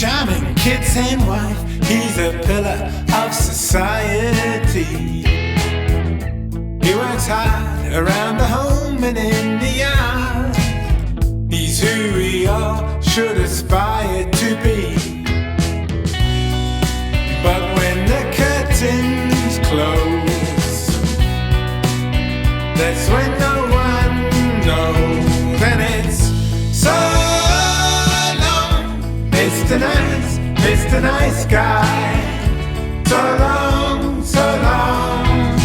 charming kids and wife, he's a pillar of society. He works hard around the home and in the yard. He's who we all should aspire to be. But when the curtains close, that's when no one knows. And it's so long, Mr. Nice, Mr. Nice Guy. So long, so long,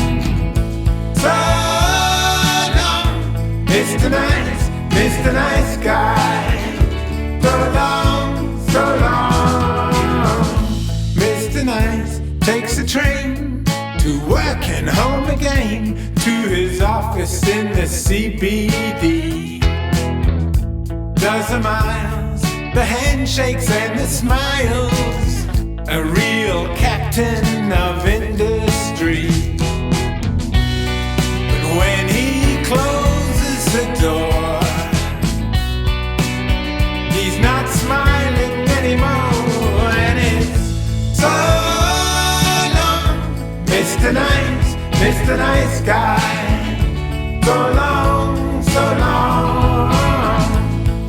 so long, Mr. Nice, Mr. Nice Guy. So long, so long. Mr. Nice takes a train to work and home again, to his office in the CBD. Does the miles, the handshakes and the smiles, a real captain of industry. But when he closes the door, he's not smiling anymore. And it's so long, Mr. Nice, Mr. Nice Guy. So long, so long,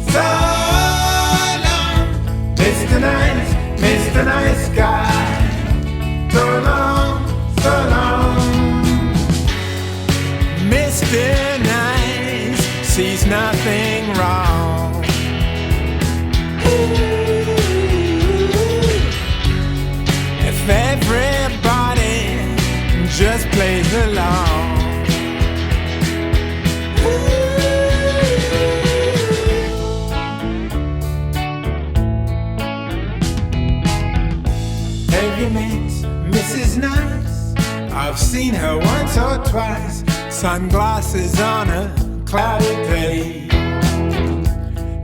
so long, Mr. Nice, Mr. Nice Guy. So long, so long. Mr. Nice sees nothing wrong. If everybody just plays along. Have you met Mrs. Nice? I've seen her once or twice. Sunglasses on a cloudy day.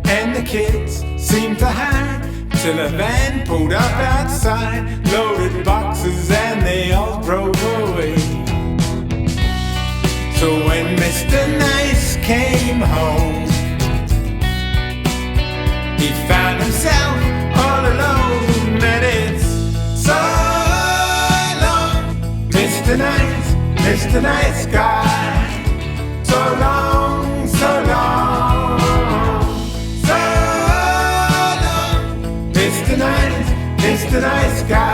And the kids seem to hide till a van pulled up outside, loaded boxes and they all drove away. So when Mr. Nice came home, he found himself all alone. And it's so long, Mr. Nice, Mr. Nice Guy. So long, so long, so long, Mr. Nice, Mr. Nice Guy.